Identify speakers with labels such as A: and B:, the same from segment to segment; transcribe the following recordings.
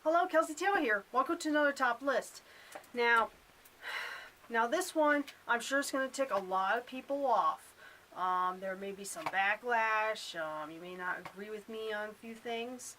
A: Hello, Kelsey Taylor here. Welcome to another top list. Now this one, I'm sure it's going to tick a lot of people off. There may be some backlash. You may not agree with me on a few things.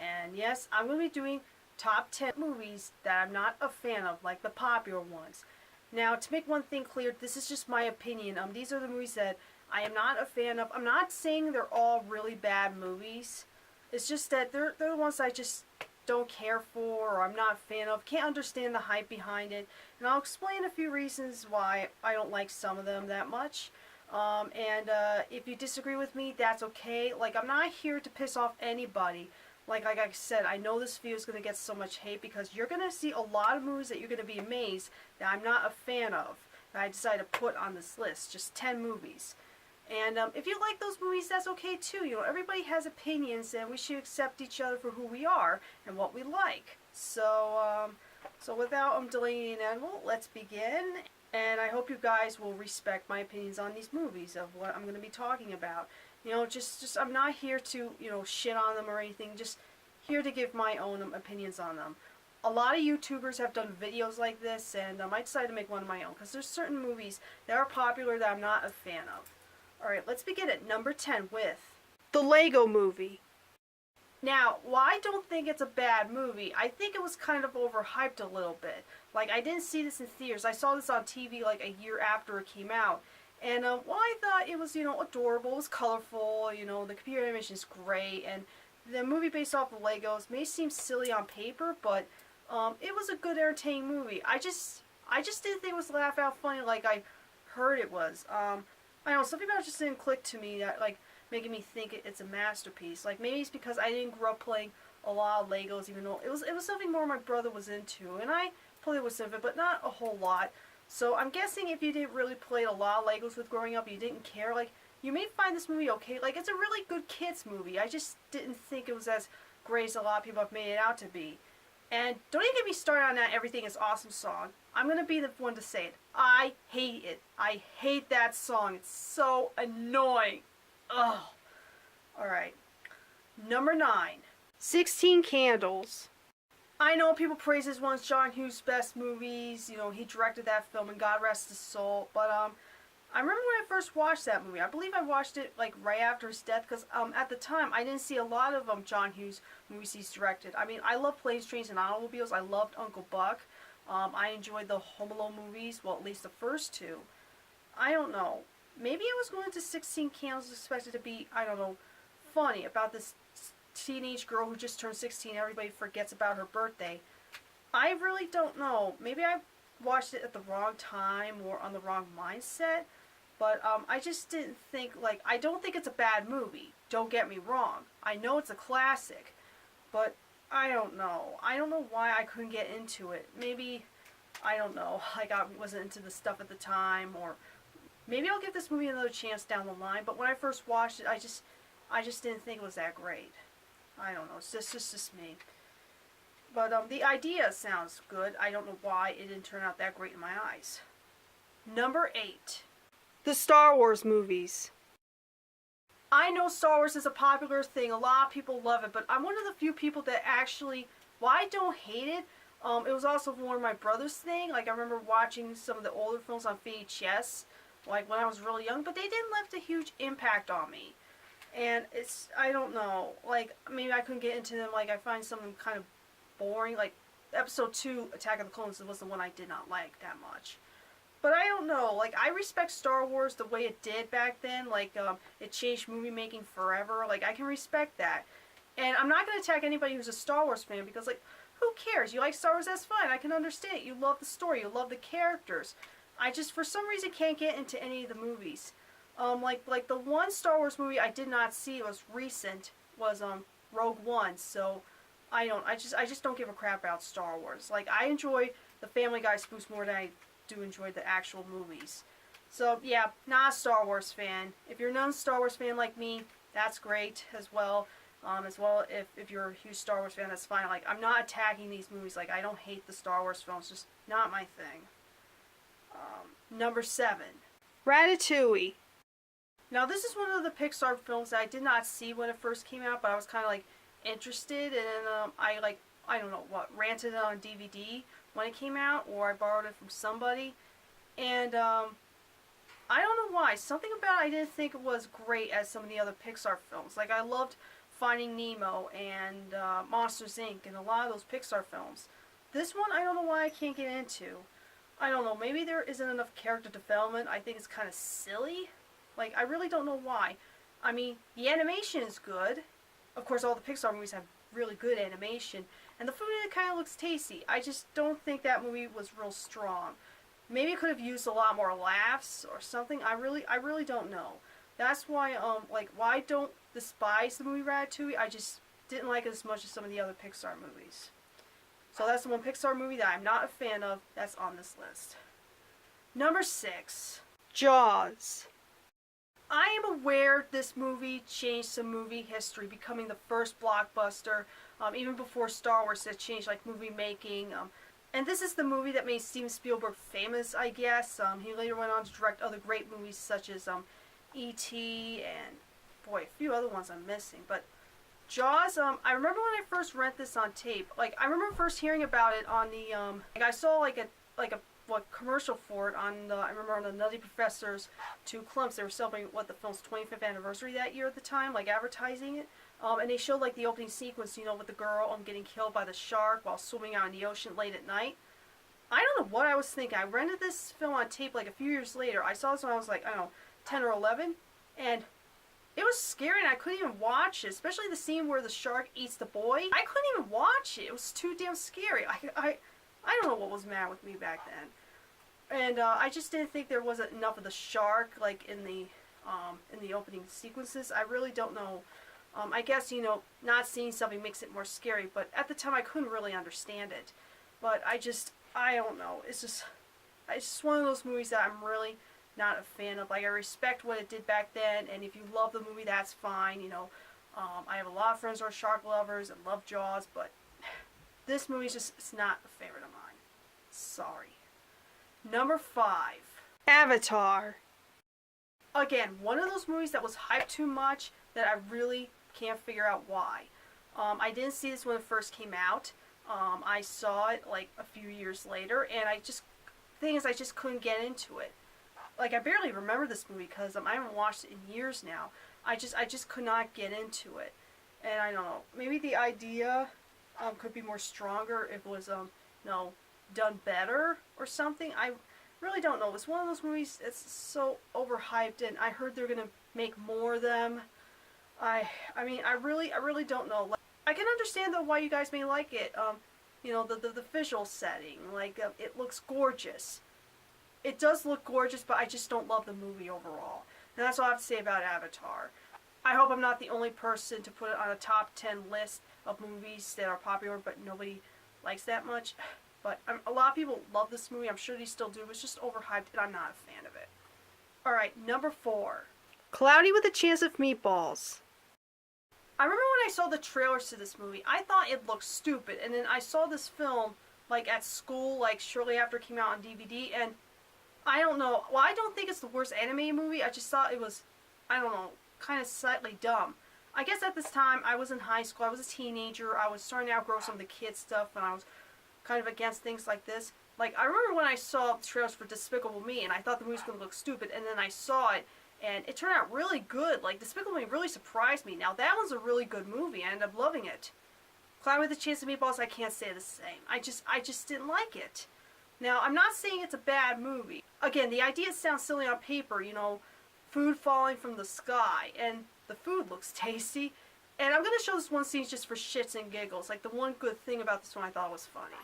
A: And yes, I'm going to be doing top 10 movies that I'm not a fan of, like the popular ones. Now, to make one thing clear, this is just my opinion. These are the movies that I am not a fan of. I'm not saying they're all really bad movies. It's just that they're the ones I just don't care for, or I'm not a fan of, can't understand the hype behind it, and I'll explain a few reasons why I don't like some of them that much. If you disagree with me, that's okay. Like, I'm not here to piss off anybody. Like I said, I know this video is going to get so much hate because you're going to see a lot of movies that you're going to be amazed that I'm not a fan of, that I decided to put on this list. Just 10 movies. And if you like those movies, that's okay too. You know, everybody has opinions, and we should accept each other for who we are and what we like. So without delaying and let's begin. And I hope you guys will respect my opinions on these movies of what I'm going to be talking about. You know, just I'm not here to, you know, shit on them or anything. Just here to give my own opinions on them. A lot of YouTubers have done videos like this, and I decided to make one of my own because there's certain movies that are popular that I'm not a fan of. Alright, let's begin at number 10 with The Lego Movie. Now, while I don't think it's a bad movie, I think it was kind of overhyped a little bit. Like, I didn't see this in theaters. I saw this on TV like a year after it came out. And while I thought it was, you know, adorable, it was colorful, you know, the computer animation is great, and the movie based off of Legos may seem silly on paper, but it was a good, entertaining movie. I just didn't think it was laugh out funny like I heard it was. I don't know, some people just didn't click to me, that, like, making me think it's a masterpiece. Like, maybe it's because I didn't grow up playing a lot of Legos, even though it was something more my brother was into, and I played with some of it, but not a whole lot. So I'm guessing if you didn't really play a lot of Legos with growing up, you didn't care, like, you may find this movie okay. Like, it's a really good kids movie. I just didn't think it was as great as a lot of people have made it out to be. And don't even get me started on that Everything is Awesome song. I'm going to be the one to say it. I hate it. I hate that song. It's so annoying. Ugh. Alright. Number 9. 16 Candles. I know people praise this one as John Hughes' best movies. You know, he directed that film, and God rest his soul. But, I remember when I first watched that movie. I believe I watched it, like, right after his death, because, at the time, I didn't see a lot of, John Hughes movies he's directed. I mean, I love Planes, Trains, and Automobiles. I loved Uncle Buck. I enjoyed the Home Alone movies, well, at least the first two. I don't know. Maybe I was going to 16 Candles expected to be, I don't know, funny about this teenage girl who just turned 16. Everybody forgets about her birthday. I really don't know. Maybe I watched it at the wrong time or on the wrong mindset. But I just didn't think, like, I don't think it's a bad movie. Don't get me wrong. I know it's a classic. But I don't know. I don't know why I couldn't get into it. Maybe, I don't know, like I wasn't into the stuff at the time, or maybe I'll give this movie another chance down the line. But when I first watched it, I just didn't think it was that great. I don't know. It's just me. But the idea sounds good. I don't know why it didn't turn out that great in my eyes. Number 8. The Star Wars movies. I know Star Wars is a popular thing. A lot of people love it, but I'm one of the few people that actually, well, I don't hate it. It was also one of my brother's thing. Like, I remember watching some of the older films on VHS, like, when I was really young, but they didn't left a huge impact on me. And it's, I don't know, like, maybe I couldn't get into them. Like, I find some kind of boring. Like, Episode 2, Attack of the Clones, was the one I did not like that much. But I don't know, like, I respect Star Wars the way it did back then. Like, it changed movie making forever. Like, I can respect that. And I'm not going to attack anybody who's a Star Wars fan because, like, who cares? You like Star Wars, that's fine. I can understand it. You love the story. You love the characters. I just, for some reason, can't get into any of the movies. Like the one Star Wars movie I did not see, it was recent, was, Rogue One. So, I just don't give a crap about Star Wars. Like, I enjoy the Family Guy spoofs more than I do enjoy the actual movies. So, yeah, not a Star Wars fan. If you're not a Star Wars fan like me, that's great as well. If you're a huge Star Wars fan, that's fine. Like, I'm not attacking these movies. Like, I don't hate the Star Wars films. Just not my thing. Number 7. Ratatouille. Now, this is one of the Pixar films that I did not see when it first came out, but I was kind of, like, interested, and I, like, I don't know what, rented it on DVD when it came out, or I borrowed it from somebody. And I don't know why. Something about it I didn't think it was great as some of the other Pixar films. Like, I loved Finding Nemo and Monsters, Inc. and a lot of those Pixar films. This one, I don't know why I can't get into. I don't know. Maybe there isn't enough character development. I think it's kind of silly. Like, I really don't know why. I mean, the animation is good. Of course, all the Pixar movies have really good animation. And the food in it kind of looks tasty. I just don't think that movie was real strong. Maybe it could have used a lot more laughs or something. I really don't know. That's why, like, why I don't despise the movie Ratatouille. I just didn't like it as much as some of the other Pixar movies. So that's the one Pixar movie that I'm not a fan of that's on this list. Number 6, Jaws. I am aware this movie changed some movie history, becoming the first blockbuster, even before Star Wars, that changed, like, movie making. And this is the movie that made Steven Spielberg famous, I guess. He later went on to direct other great movies such as E.T. and, boy, a few other ones I'm missing. But Jaws, I remember when I first rented this on tape. Like, I remember first hearing about it on the, like, I saw like a commercial for it on I remember on the Nutty Professor's 2 Clumps. They were celebrating, the film's 25th anniversary that year at the time, like, advertising it. And they showed, like, the opening sequence, with the girl getting killed by the shark while swimming out in the ocean late at night. I don't know what I was thinking. I rented this film on tape, like, a few years later. I saw this when I was, like, I don't know, 10 or 11. And it was scary, and I couldn't even watch it, especially the scene where the shark eats the boy. I couldn't even watch it. It was too damn scary. I don't know what was mad with me back then. And I just didn't think there wasn't enough of the shark, like, in the opening sequences. I really don't know. I guess, not seeing something makes it more scary, but at the time I couldn't really understand it. But I don't know. It's just one of those movies that I'm really not a fan of. Like, I respect what it did back then, and if you love the movie, that's fine, I have a lot of friends who are shark lovers and love Jaws, but this movie's it's not a favorite of mine. Sorry. Number 5, Avatar. Again, one of those movies that was hyped too much that I really can't figure out why. I didn't see this when it first came out. I saw it like a few years later, and I just couldn't get into it. Like, I barely remember this movie because I haven't watched it in years now. I just could not get into it, and I don't know. Maybe the idea could be more stronger if it was done better or something. I really don't know. It's one of those movies that's so overhyped, and I heard they're gonna make more of them. I mean, I really don't know. Like, I can understand though why you guys may like it. The visual setting, like, it looks gorgeous. It does look gorgeous, but I just don't love the movie overall. And that's all I have to say about Avatar. I hope I'm not the only person to put it on a top 10 list of movies that are popular, but nobody likes that much. But a lot of people love this movie. I'm sure they still do. It's just overhyped, and I'm not a fan of it. Alright, number 4. Cloudy with a Chance of Meatballs. I remember when I saw the trailers to this movie, I thought it looked stupid. And then I saw this film, like, at school, like, shortly after it came out on DVD, and I don't know. Well, I don't think it's the worst animated movie. I just thought it was, I don't know, kind of slightly dumb. I guess at this time, I was in high school. I was a teenager. I was starting to outgrow some of the kids' stuff, and I was kind of against things like this. Like, I remember when I saw the trailers for Despicable Me, and I thought the movie was going to look stupid, and then I saw it, and it turned out really good. Like, Despicable Me really surprised me. Now, that was a really good movie. I ended up loving it. Cloudy with a Chance of Meatballs, I can't say the same. I just didn't like it. Now, I'm not saying it's a bad movie. Again, the idea sounds silly on paper, food falling from the sky, and the food looks tasty. And I'm going to show this one scene just for shits and giggles. Like, the one good thing about this one I thought was funny.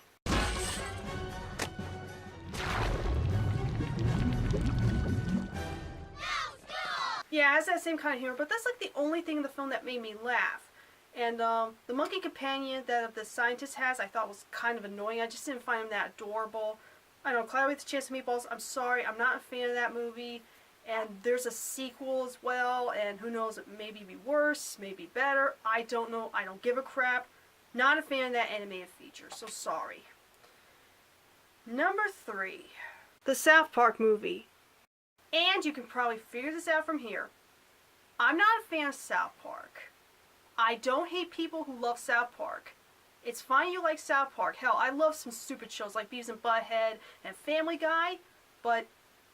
A: Yeah, it has that same kind of humor, but that's like the only thing in the film that made me laugh. And the monkey companion that the scientist has, I thought was kind of annoying. I just didn't find him that adorable. I don't know, Cloudy with a Chance of Meatballs, I'm sorry, I'm not a fan of that movie. And there's a sequel as well, and who knows, it may be worse, maybe better. I don't know, I don't give a crap. Not a fan of that animated feature, so sorry. Number 3, the South Park movie. And you can probably figure this out from here. I'm not a fan of South Park. I don't hate people who love South Park. It's fine you like South Park. Hell, I love some stupid shows like Beavis and Butthead and Family Guy, but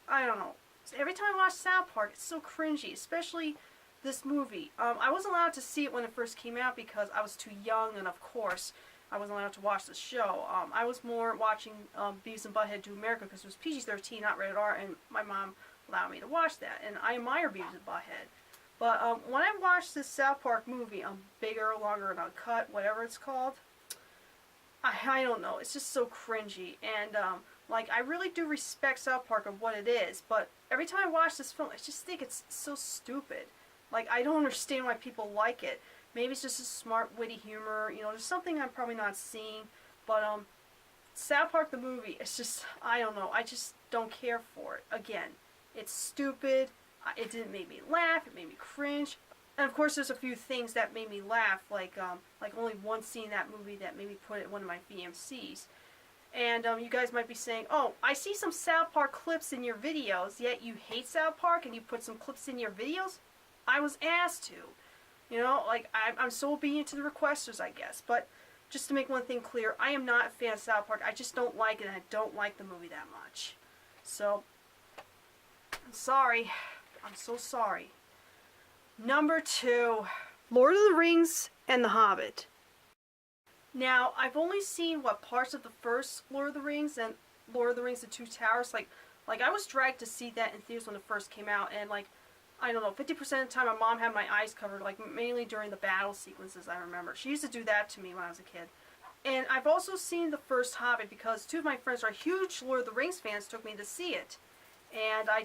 A: I don't know. Every time I watch South Park, it's so cringy, especially this movie. I wasn't allowed to see it when it first came out because I was too young, and of course, I wasn't allowed to watch the show. I was more watching Beavis and Butthead Do America because it was PG-13, not rated R, and my mom allowed me to watch that, and I admire Beavis and Butthead. But when I watched this South Park movie, Bigger, Longer, and Uncut, whatever it's called, I don't know, it's just so cringy, and like, I really do respect South Park of what it is, but every time I watch this film, I just think it's so stupid. Like, I don't understand why people like it. Maybe it's just a smart, witty humor, you know, there's something I'm probably not seeing, but South Park the movie, it's just, I don't know, I just don't care for it. Again, it's stupid, it didn't make me laugh, it made me cringe, and of course there's a few things that made me laugh, like only one scene in that movie that made me put it in one of my VMCs. And you guys might be saying, oh, I see some South Park clips in your videos, yet you hate South Park and you put some clips in your videos? I was asked to. You know, like, I'm so obedient to the requesters, I guess. But just to make one thing clear, I am not a fan of South Park. I just don't like it, and I don't like the movie that much. So, I'm sorry. I'm so sorry. Number 2, Lord of the Rings and The Hobbit. Now, I've only seen, parts of the first Lord of the Rings and Lord of the Rings: The Two Towers. Like I was dragged to see that in theaters when it first came out, and, like, I don't know, 50% of the time my mom had my eyes covered, like, mainly during the battle sequences, I remember. She used to do that to me when I was a kid. And I've also seen the first Hobbit because 2 of my friends are huge Lord of the Rings fans, took me to see it. And I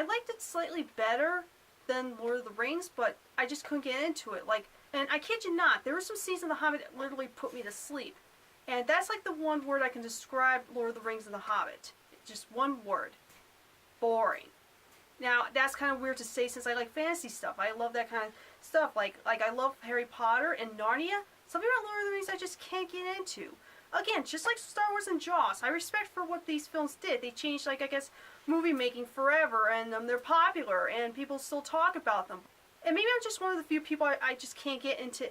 A: liked it slightly better than Lord of the Rings, but I just couldn't get into it. Like, and I kid you not, there were some scenes in The Hobbit that literally put me to sleep. And that's like the one word I can describe Lord of the Rings and The Hobbit. Just one word. Boring. Now, that's kind of weird to say since I like fantasy stuff. I love that kind of stuff. Like I love Harry Potter and Narnia. Something about Lord of the Rings I just can't get into. Again, just like Star Wars and Jaws, I respect for what these films did. They changed, like, I guess, movie making forever, and they're popular, and people still talk about them. And maybe I'm just one of the few people I just can't get into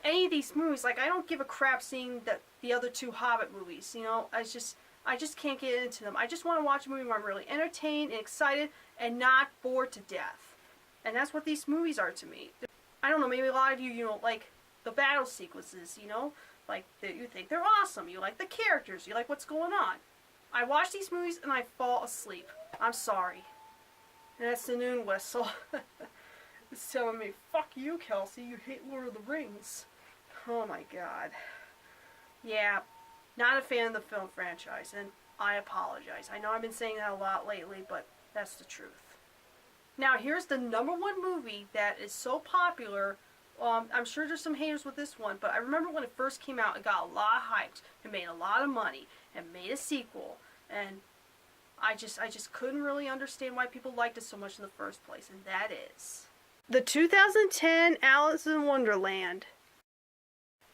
A: any of these movies. Like, I don't give a crap seeing the other 2 Hobbit movies, you know? I just can't get into them. I just want to watch a movie where I'm really entertained and excited and not bored to death. And that's what these movies are to me. I don't know, maybe a lot of you, like the battle sequences, like, you think they're awesome. You like the characters. You like what's going on. I watch these movies and I fall asleep. I'm sorry. And that's the noon whistle. It's telling me, fuck you, Kelsey. You hate Lord of the Rings. Oh my god. Yeah, not a fan of the film franchise, and I apologize. I know I've been saying that a lot lately, but that's the truth. Now, here's the #1 movie that is so popular. I'm sure there's some haters with this one, but I remember when it first came out, it got a lot hyped. It made a lot of money, and made a sequel, and I just couldn't really understand why people liked it so much in the first place, and that is the 2010 Alice in Wonderland.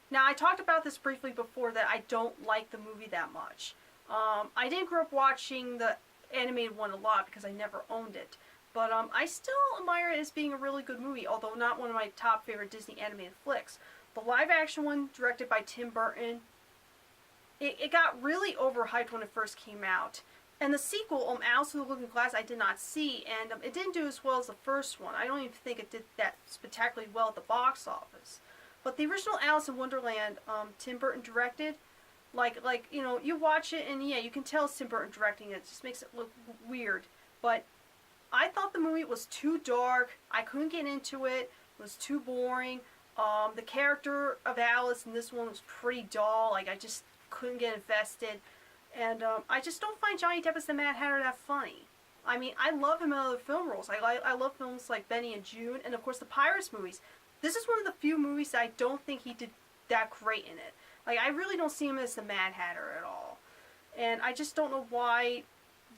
A: Now, I talked about this briefly before, that I don't like the movie that much. I didn't grow up watching the animated one a lot because I never owned it. But I still admire it as being a really good movie, although not one of my top favorite Disney animated flicks. The live-action one, directed by Tim Burton, it got really overhyped when it first came out. And the sequel, Alice with the Looking Glass, I did not see, and it didn't do as well as the first one. I don't even think it did that spectacularly well at the box office. But the original Alice in Wonderland, Tim Burton directed, you watch it and yeah, you can tell it's Tim Burton directing it. It just makes it look weird. But I thought the movie was too dark. I couldn't get into it. It was too boring. The character of Alice in this one was pretty dull. Like, I just couldn't get invested. And I just don't find Johnny Depp as the Mad Hatter that funny. I mean, I love him in other film roles. I love films like Benny and June, and of course the Pirates movies. This is one of the few movies that I don't think he did that great in it. Like, I really don't see him as the Mad Hatter at all. And I just don't know why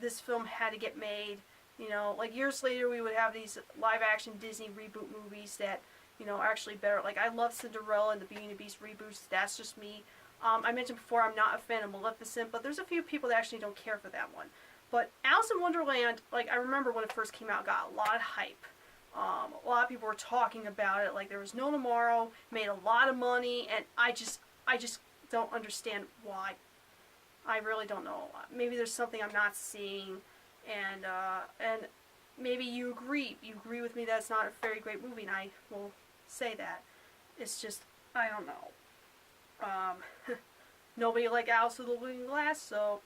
A: this film had to get made. Like, years later we would have these live-action Disney reboot movies that, are actually better. Like, I love Cinderella and the Beauty and the Beast reboots. That's just me. I mentioned before I'm not a fan of Maleficent, but there's a few people that actually don't care for that one. But Alice in Wonderland, like, I remember when it first came out, got a lot of hype. A lot of people were talking about it like there was no tomorrow, made a lot of money, and I just don't understand why. I really don't know. Maybe there's something I'm not seeing, and maybe you agree. You agree with me that it's not a very great movie, and I will say that. It's just, I don't know. Nobody liked Alice with the Looking Glass, so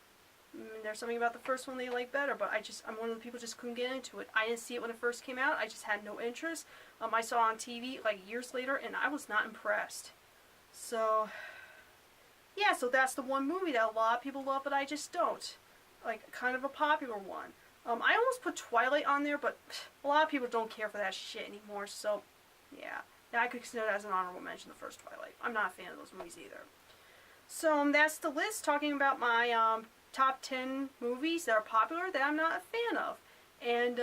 A: there's something about the first one they like better, but I'm one of the people just couldn't get into it. I didn't see it when it first came out. I just had no interest. I saw it on TV like years later, and I was not impressed. So, yeah, so that's the one movie that a lot of people love, but I just don't. Like, kind of a popular one. I almost put Twilight on there, but a lot of people don't care for that shit anymore, so, yeah. I could consider that as an honorable mention, the first Twilight. I'm not a fan of those movies either. So, that's the list, talking about my, top 10 movies that are popular that I'm not a fan of. And,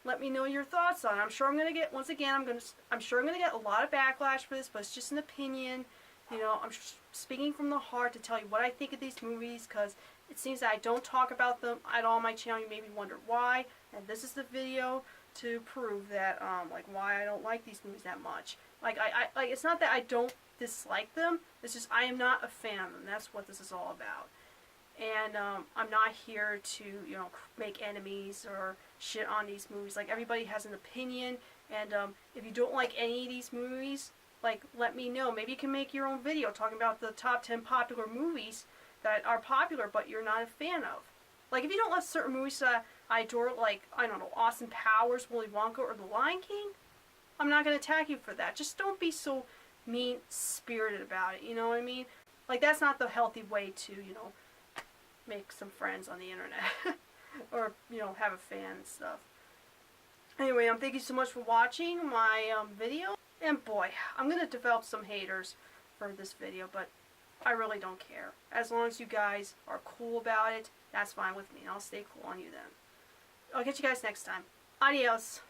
A: let me know your thoughts on it. I'm sure I'm gonna get, once again, I'm sure I'm gonna get a lot of backlash for this, but it's just an opinion. You know, I'm speaking from the heart to tell you what I think of these movies, because it seems that I don't talk about them at all on my channel. You maybe wonder why, and this is the video to prove that, like, why I don't like these movies that much. Like, like, it's not that I don't dislike them, it's just I am not a fan of them. That's what this is all about. And, I'm not here to, you know, make enemies or shit on these movies. Like, everybody has an opinion, and, if you don't like any of these movies, like, let me know. Maybe you can make your own video talking about the top 10 popular movies that are popular but you're not a fan of. Like, if you don't like certain movies that I adore, like, I don't know, Austin Powers, Willy Wonka, or The Lion King, I'm not going to attack you for that. Just don't be so mean-spirited about it, you know what I mean? Like, that's not the healthy way to, you know, make some friends on the internet. Or, you know, have a fan and stuff. Anyway, thank you so much for watching my video. And boy, I'm going to develop some haters for this video, but I really don't care. As long as you guys are cool about it, that's fine with me. And I'll stay cool on you then. I'll catch you guys next time. Adios.